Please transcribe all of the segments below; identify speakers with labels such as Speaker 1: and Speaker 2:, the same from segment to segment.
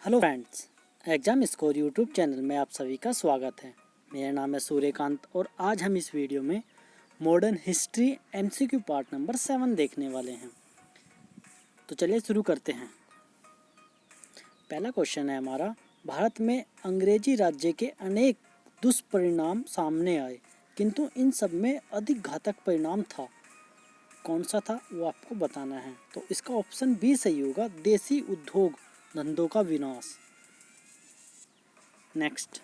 Speaker 1: Hello friends, exam score YouTube channel में आप सभी का स्वागत है। मेरा नाम है सूर्यकांत और आज हम इस वीडियो में modern history MCQ part number 7 देखने वाले हैं। तो चलिए शुरू करते हैं। पहला क्वेश्चन है हमारा, भारत में अंग्रेजी राज्य के अनेक दुष्परिणाम सामने आए किंतु इन सब में अधिक घातक परिणाम था। कौन सा था वो आपको बताना है। तो इसका ऑप्शन बी सही होगा, देसी उद्योग धंधों का विनाश। नेक्स्ट,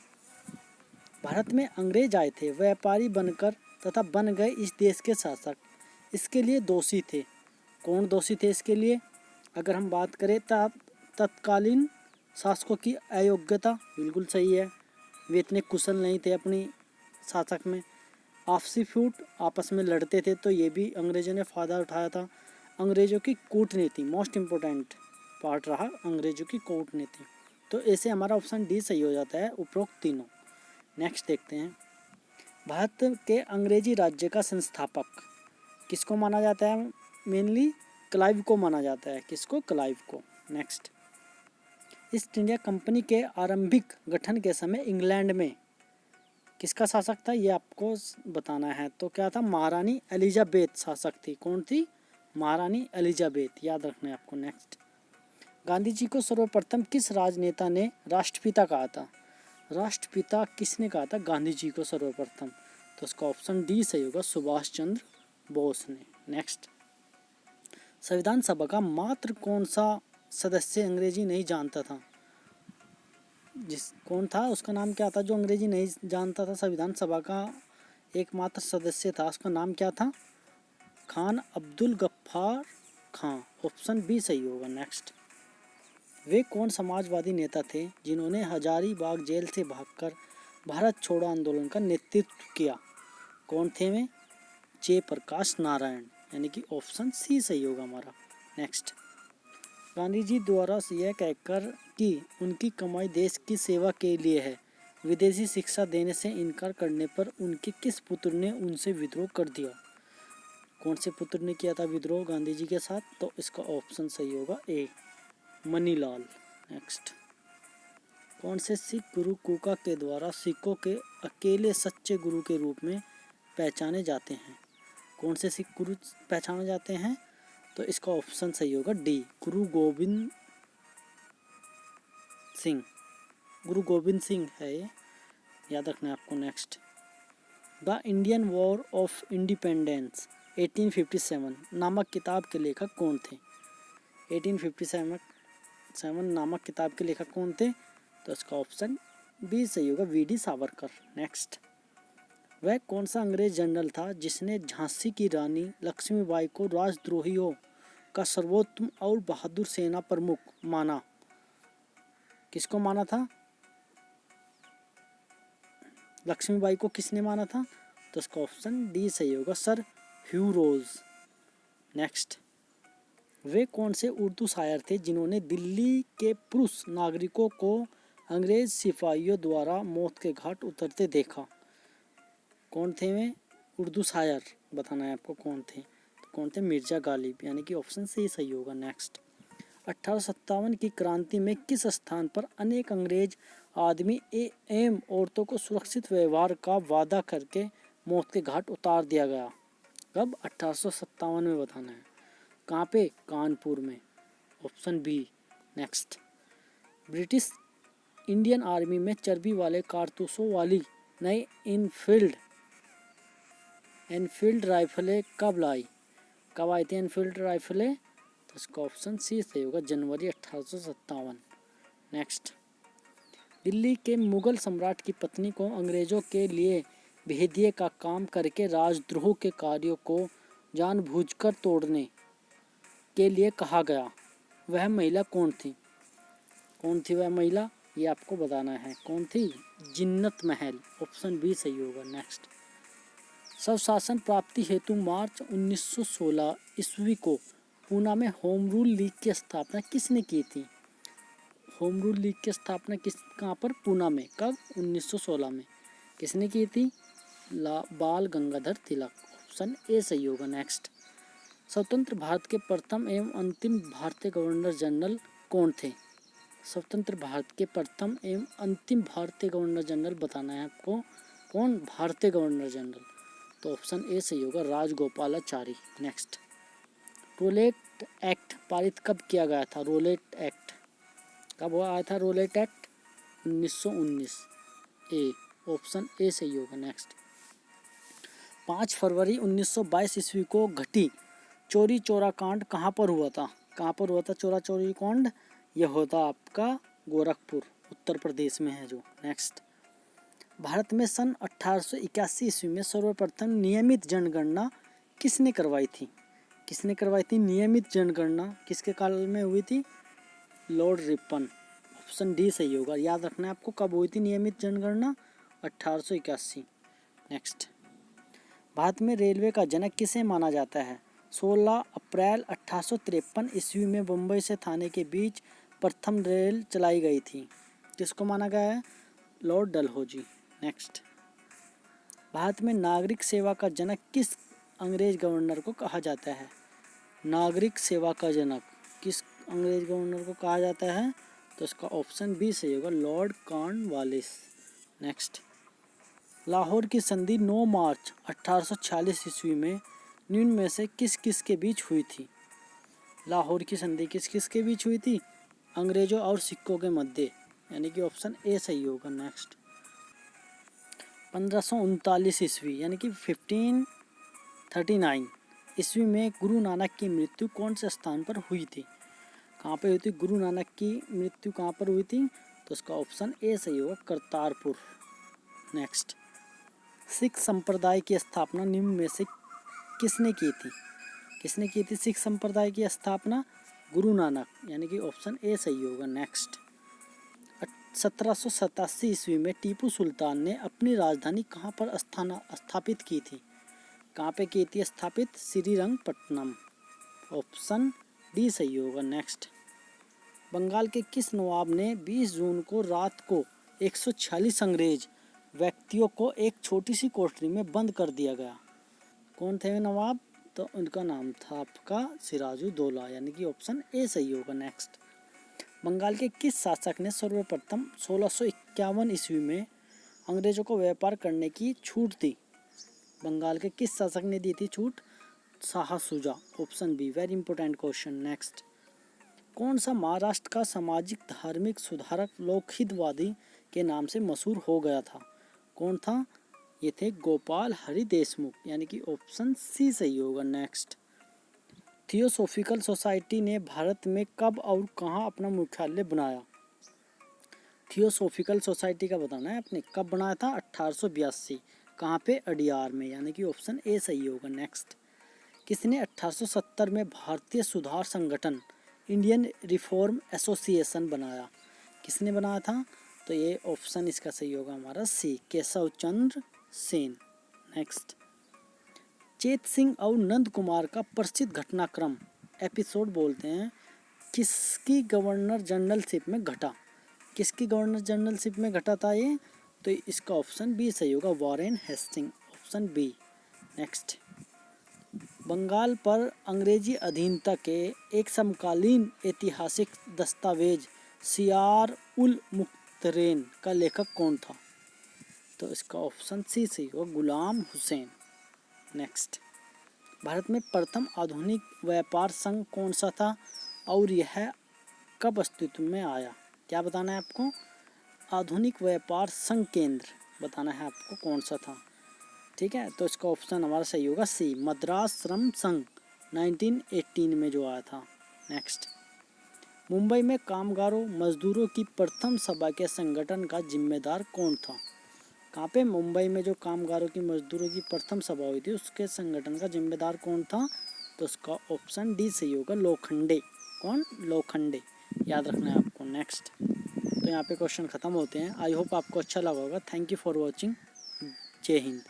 Speaker 1: भारत में अंग्रेज आए थे व्यापारी बनकर तथा बन गए इस देश के शासक। इसके लिए दोषी थे। कौन दोषी थे इसके लिए? अगर हम बात करें तब तत्कालीन शासकों की अयोग्यता, बिल्कुल सही है। वे इतने कुशल नहीं थे अपनी शासक में। आपसी फूट, आपस में लड़ते थे, तो ये भी अंग्रेजों ने फ़ायदा उठाया था। अंग्रेजों की कूटनीति, मोस्ट इम्पोर्टेंट पार्ट रहा अंग्रेजों की कूटनीति। तो ऐसे हमारा ऑप्शन डी सही हो जाता है, उपरोक्त तीनों। नेक्स्ट देखते हैं, भारत के अंग्रेजी राज्य का संस्थापक किसको माना जाता है? मेनली क्लाइव को माना जाता है। किसको? क्लाइव को। नेक्स्ट, ईस्ट इंडिया कंपनी के आरंभिक गठन के समय इंग्लैंड में किसका शासक था, ये आपको बताना है। तो क्या था? महारानी एलिजाबेथ शासक थी। कौन थी? महारानी एलिजाबेथ, याद रखना है आपको। नेक्स्ट, गांधी जी को सर्वप्रथम किस राजनेता ने राष्ट्रपिता कहा था? राष्ट्रपिता किसने कहा था गांधी जी को सर्वप्रथम? तो इसका ऑप्शन डी सही होगा, सुभाष चंद्र बोस ने। नेक्स्ट, संविधान सभा का मात्र कौन सा सदस्य अंग्रेजी नहीं जानता था? कौन था? उसका नाम क्या था जो अंग्रेजी नहीं जानता था? संविधान सभा का एकमात्र सदस्य था, उसका नाम क्या था? खान अब्दुल गफ्फार खां। ऑप्शन बी सही होगा। नेक्स्ट, वे कौन समाजवादी नेता थे जिन्होंने हजारीबाग जेल से भागकर भारत छोड़ो आंदोलन का नेतृत्व किया? कौन थे वे? जयप्रकाश नारायण, यानी कि ऑप्शन सी सही होगा हमारा। नेक्स्ट, गांधी जी द्वारा यह कहकर कि उनकी कमाई देश की सेवा के लिए है, विदेशी शिक्षा देने से इनकार करने पर उनके किस पुत्र ने उनसे विद्रोह कर दिया? कौन से पुत्र ने किया था विद्रोह गांधी जी के साथ? तो इसका ऑप्शन सही होगा ए, मनीलाल। नेक्स्ट, कौन से सिख गुरु कुका के द्वारा सिखों के अकेले सच्चे गुरु के रूप में पहचाने जाते हैं? कौन से सिख गुरु पहचाने जाते हैं? तो इसका ऑप्शन सही होगा डी, गुरु गोविंद सिंह। गुरु गोविंद सिंह है ये, याद रखना है आपको। Next, the Indian war of independence 1857 नामक किताब के लेखक कौन थे? 1857 नामक किताब के लेखक कौन थे? तो इसका ऑप्शन बी सही होगा, वी.डी. सावरकर। नेक्स्ट, वह कौन सा अंग्रेज जनरल था जिसने झांसी की रानी लक्ष्मीबाई को राजद्रोहियों का सर्वोत्तम और बहादुर सेना प्रमुख माना? किसको माना था? लक्ष्मीबाई को किसने माना था? तो इसका ऑप्शन डी सही होगा, सर ह्यू रोज। नेक्स्ट, वे कौन से उर्दू शायर थे जिन्होंने दिल्ली के पुरुष नागरिकों को अंग्रेज सिपाहियों द्वारा मौत के घाट उतरते देखा? कौन थे वे उर्दू शायर? बताना है आपको कौन थे। तो कौन थे? मिर्जा गालिब, यानी कि ऑप्शन सी सही होगा। नेक्स्ट, 1857 की क्रांति में किस स्थान पर अनेक अंग्रेज आदमी एवं औरतों को सुरक्षित व्यवहार का वादा करके मौत के घाट उतार दिया गया? कब? 1857 में बताना है। कहाँ पे? कानपुर में, option B. Next, British Indian army में चर्बी वाले कारतूसों वाली नई एनफील्ड राइफलें कब लाई? कब आई थी एनफील्ड राइफलें? तो इसका ऑप्शन सी सही होगा, जनवरी 1857। नेक्स्ट, दिल्ली के मुगल सम्राट की पत्नी को अंग्रेजों के लिए भेदिए का काम करके राजद्रोह के कार्यों को जानबूझकर तोड़ने के लिए कहा गया, वह महिला कौन थी? कौन थी वह महिला? ये आपको बताना है। कौन थी? जिन्नत महल, ऑप्शन बी सही होगा। नेक्स्ट, स्वशासन प्राप्ति हेतु मार्च 1916 ईस्वी को पूना में होम रूल लीग की स्थापना किसने की थी? होम रूल लीग की स्थापना कहाँ पर? पूना में। कब? 1916 में। किसने की थी? बाल गंगाधर तिलक, ऑप्शन ए सही होगा। नेक्स्ट, स्वतंत्र भारत के प्रथम एवं अंतिम भारतीय गवर्नर जनरल कौन थे? स्वतंत्र भारत के प्रथम एवं अंतिम भारतीय गवर्नर जनरल बताना है आपको। कौन? भारतीय गवर्नर जनरल। तो ऑप्शन ए सही होगा, राजगोपालाचारी। नेक्स्ट, रोलेट एक्ट पारित कब किया गया था? रोलेट एक्ट कब आया था? Rowlatt act 1919। A, option A सही होगा। नेक्स्ट, 5 फरवरी 1922 ईस्वी को घटी चोरी चोरा कांड कहाँ पर हुआ था? कहाँ पर हुआ था चोरा चोरी कांड? यह होता आपका गोरखपुर, उत्तर प्रदेश में है जो। नेक्स्ट, भारत में सन 1881 ईस्वी में सर्वप्रथम नियमित जनगणना किसने करवाई थी? किसने करवाई थी नियमित जनगणना? किसके काल में हुई थी? Lord Ripon. ऑप्शन डी सही होगा। याद रखना है आपको, कब हुई थी नियमित जनगणना? 1881। नेक्स्ट, भारत में रेलवे का जनक किसे माना जाता है? 16 अप्रैल 1853 ईस्वी में मुंबई से थाने के बीच प्रथम रेल चलाई गई थी। किसको माना गया है? लॉर्ड डलहौजी। नेक्स्ट, भारत में नागरिक सेवा का जनक किस अंग्रेज गवर्नर को कहा जाता है? नागरिक सेवा का जनक किस अंग्रेज गवर्नर को कहा जाता है? तो इसका ऑप्शन बी सही होगा, लॉर्ड कॉर्नवालिस। नेक्स्ट, लाहौर की संधि 9 मार्च 1846 ईस्वी में निम्न में से किस किस के बीच हुई थी? लाहौर की संधि किस किस के बीच हुई थी? अंग्रेजों और सिखों के मध्य, यानी कि ऑप्शन ए सही होगा। नेक्स्ट, 1539 ईस्वी यानी कि 1539 ईस्वी में गुरु नानक की मृत्यु कौन से स्थान पर हुई थी? कहाँ पे हुई थी गुरु नानक की मृत्यु? कहाँ पर हुई थी? तो इसका ऑप्शन ए सही होगा, करतारपुर। नेक्स्ट, सिख संप्रदाय की स्थापना निम्न में से किसने की थी? किसने की थी सिख संप्रदाय की स्थापना? गुरु नानक, यानी कि ऑप्शन ए सही होगा। नेक्स्ट, 1787 ईस्वी में टीपू सुल्तान ने अपनी राजधानी कहाँ पर स्थापित की थी? कहाँ पे की थी स्थापित? श्रीरंगपट्टनम। ऑप्शन डी सही होगा। नेक्स्ट, बंगाल के किस नवाब ने 20 जून को रात को 146 अंग्रेज व्यक्तियों को एक छोटी सी कोठरी में बंद कर दिया गया? कौन थे नवाब? तो उनका नाम था आपका सिराजुद्दौला, यानी कि ऑप्शन ए सही होगा। नेक्स्ट, बंगाल के किस शासक ने सर्वप्रथम 1651 ईस्वी में अंग्रेजों को व्यापार करने की छूट दी? बंगाल के किस शासक ने दी थी छूट? Shah Shuja. Option B, very important question. Next, कौन सा महाराष्ट्र का सामाजिक धार्मिक सुधारक लोकहितवादी के नाम से मशहूर हो गया था? कौन था? ये थे गोपाल हरि देशमुख, यानी कि ऑप्शन सी सही होगा। नेक्स्ट, थियोसॉफिकल सोसाइटी ने भारत में कब और कहाँ अपना मुख्यालय बनाया? थियोसॉफिकल सोसाइटी का बताना है आपने, कब बनाया था? 1882। कहाँ पे? अडियार में, यानी कि ऑप्शन ए सही होगा। नेक्स्ट, किसने 1870 में भारतीय सुधार संगठन इंडियन रिफॉर्म एसोसिएशन बनाया? किसने बनाया था? तो ये ऑप्शन इसका सही होगा हमारा सी, केशव चंद्र सेन। नेक्स्ट, चेत सिंह और नंद कुमार का प्रसिद्ध घटनाक्रम एपिसोड बोलते हैं किसकी गवर्नर जनरलशिप में घटा? किसकी गवर्नर जनरलशिप में घटा था ये? तो इसका ऑप्शन बी सही होगा, Warren Hasting. Option B. Next, Bengal पर अंग्रेजी अधीनता के एक समकालीन ऐतिहासिक दस्तावेज सियार उल मुख्तरेन का लेखक कौन था? तो इसका ऑप्शन सी सही होगा, गुलाम हुसैन। नेक्स्ट, भारत में प्रथम आधुनिक व्यापार संघ कौन सा था और यह कब अस्तित्व में आया? क्या बताना है आपको? आधुनिक व्यापार संघ केंद्र बताना है आपको कौन सा था। ठीक है, तो इसका ऑप्शन हमारा सही होगा सी, मद्रास श्रम संघ 1918 में जो आया था। नेक्स्ट, मुंबई में कामगारों मजदूरों की प्रथम सभा के संगठन का जिम्मेदार कौन था? कहाँ पे? मुंबई में जो कामगारों की मजदूरों की प्रथम सभा हुई थी उसके संगठन का जिम्मेदार कौन था? तो उसका ऑप्शन डी सही होगा, लोखंडे। कौन? लोखंडे, याद रखना है आपको। नेक्स्ट, तो यहाँ पे क्वेश्चन खत्म होते हैं। आई होप आपको अच्छा लगा होगा। Thank you for watching. जय हिंद।